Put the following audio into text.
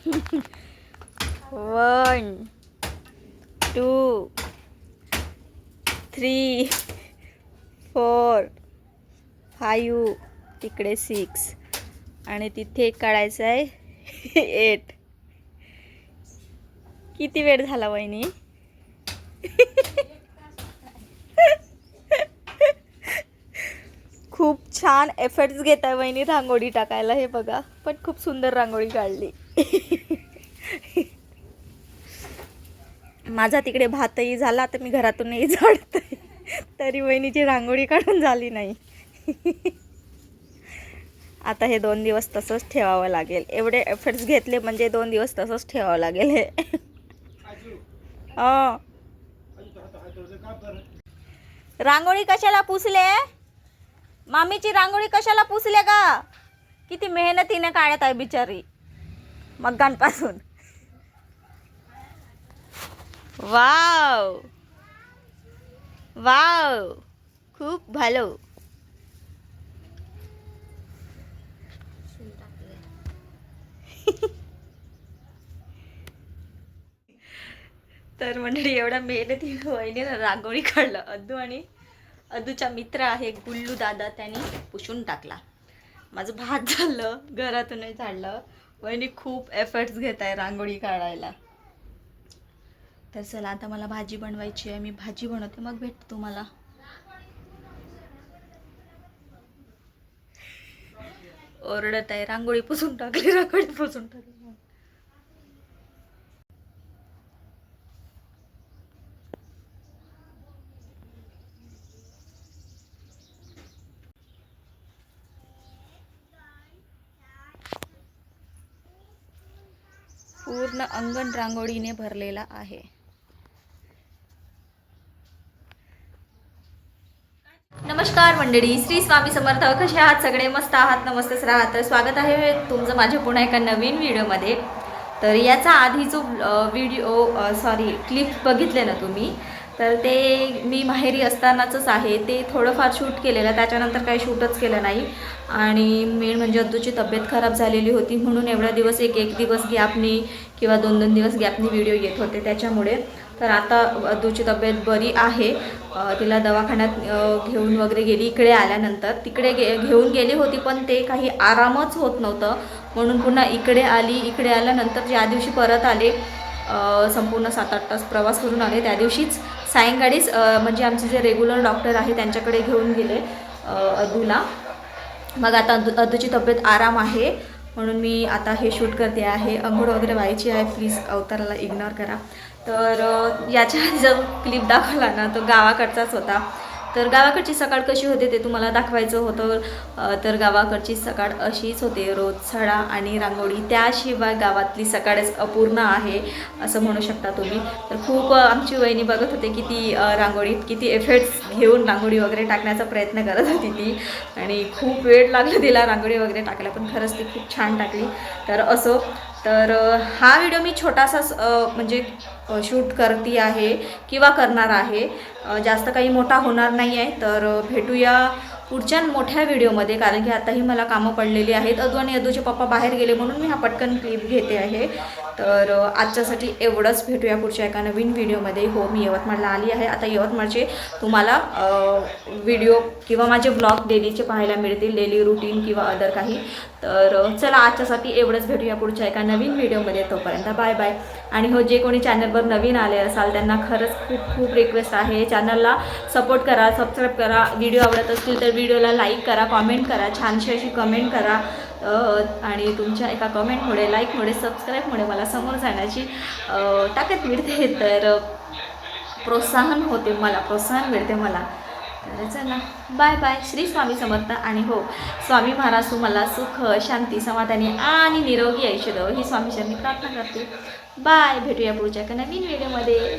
1 2 3 4 5 तिकडे 6 आणि तिथे एक काढायचं आहे 8. किती वेळ झाला वहिनी? खूप छान एफर्ट्स घेत आहे वहिनी रांगोळी टाकायला. हे बघा, पण खूप सुंदर रांगोळी काढली. माझा तिकडे भातही झाला, तर मी घरातूनही झाडते, तरी वहिनीची रांगोळी काढून झाली नाही. आता हे 2 दिवस तसंच ठेवावं लागेल. एवढे एफर्ट्स घेतले म्हणजे 2 दिवस तसंच ठेवावं लागेल हे. रांगोळी कशाला पुसले? मामीची रांगोळी कशाला पुसले का? किती मेहनतीने काढत आहे बिचारी मग्गांपासून. वाव वाव, खूप भालो. तर मंडळी, एवढा मेहनतीने वहिनीने रांगोळी काढलं. अद्दू आणि अद्दूचा मित्र आहे गुल्लू दादा, त्यांनी पुसून टाकला. माझं भात झालं, घरातूनही झाडलं. वहिनी खूप एफर्ट्स घेत आहे रांगोळी काढायला. तर चला, आता मला भाजी बनवायची आहे. मी भाजी बनवते, मग भेटतो तुम्हाला. ओरडत आहे, रांगोळी पुसून टाकली, रांगोळी पुसून टाकली. पूर्ण अंगण रांगोळीने भरलेला आहे. नमस्कार मंडळी, श्री स्वामी समर्थ. कसे आहात सगळे? मस्त आहात ना? मस्तच राहा. तर स्वागत आहे तुमचं माझ्या पुन्हा एका नवीन व्हिडिओमध्ये. तर याचा आधी जो क्लिप बघितले ना तुम्ही, तर ते मी माहेरी असतानाच आहे. ते थोडंफार शूट केलेलं, त्याच्यानंतर काही शूटच केलं नाही. आणि मेन म्हणजे अद्दूची तब्येत खराब झालेली होती, म्हणून एवढा दिवस एक दिवस गॅपनी किंवा 2 दिवस गॅपनी व्हिडिओ येत होते त्याच्यामुळे. तर आता अद्दूची तब्येत बरी आहे. तिला दवाखान्यात घेऊन वगैरे गेली. इकडे आल्यानंतर तिकडे घेऊन गेली होती, पण ते काही आरामच होत नव्हतं, म्हणून पुन्हा इकडे आली. इकडे आल्यानंतर ज्या दिवशी परत आले, संपूर्ण 7-8 तास प्रवास करून आले, त्या दिवशीच सायंकाळीच म्हणजे आमचे जे रेग्युलर डॉक्टर आहे त्यांच्याकडे घेऊन गेले अद्दूला. मग आता अद्दूची तब्येत आराम आहे, म्हणून मी आता हे शूट करते आहे. अंघोळ वगैरे व्हायची आहे, प्लीज अवताराला इग्नोर करा. तर याच्या आधी जो क्लिप दाखवला ना, तो गावाकडचाच होता. तर गावाकडची सकाळ कशी होते ते तुम्हाला दाखवायचं होतं. तर गावाकडची सकाळ अशीच होते, रोज सडा आणि रांगोळी. त्याशिवाय गावातली सकाळच अपूर्ण आहे असं म्हणू शकता तुम्ही. तर खूप आमची वहिनी बघत होते किती रांगोळीत किती एफर्ट्स घेऊन रांगोळी वगैरे टाकण्याचा प्रयत्न करत होती ती, आणि खूप वेळ लागला तिला रांगोळी वगैरे टाकायला, पण खरंच ती खूप छान टाकली. तर असो, तर हा व्हिडिओ मी छोटासाच म्हणजे शूट करते आहे किंवा करणार आहे, जास्त काही मोठा होणार नाही आहे. तर भेटूया पुढच्या मोठ्या व्हिडिओमध्ये, कारण की आताही मला कामं पडलेली आहेत. अद्दू आणि अद्दूचे पप्पा बाहेर गेले, म्हणून मी हा पटकन क्लिप घेते आहे. तर आजच्यासाठी एवढंच. भेटूया पुढच्या एका नवीन व्हिडिओमध्ये. हो, मी यवतमाळला आली आहे. आता यवतमाळचे तुम्हाला व्हिडिओ किंवा माझे ब्लॉग डेलीचे पाहायला मिळतील, डेली रुटीन किंवा अदर काही. तर चला, आजच्यासाठी एवढंच. भेटूया पुढच्या एका नवीन व्हिडिओमध्ये. तोपर्यंत बाय बाय. आणि हो, जे कोणी चॅनलवर नवीन आले असाल त्यांना खरंच खूप खूप रिक्वेस्ट आहे, चॅनलला सपोर्ट करा, सबस्क्राईब करा. व्हिडिओ आवडत असतील तर व्हिडिओला लाईक करा, कॉमेंट करा, छानशी अशी कमेंट करा. आणि तुमच्या एका कमेंटमुळे, लाईकमुळे, सबस्क्राईबमुळे मला समोर जाण्याची ताकद मिळते. तर प्रोत्साहन होते मला, प्रोत्साहन मिळते मला. तर चला, बाय बाय. श्री स्वामी समर्थ. आणि हो, स्वामी महाराज तुम्हाला सुख, शांती, समाधानी आणि निरोगी आयुष्य द्यावं ही स्वामीचरणी प्रार्थना करते. बाय. भेटूया पुढच्या एका नवीन व्हिडिओमध्ये.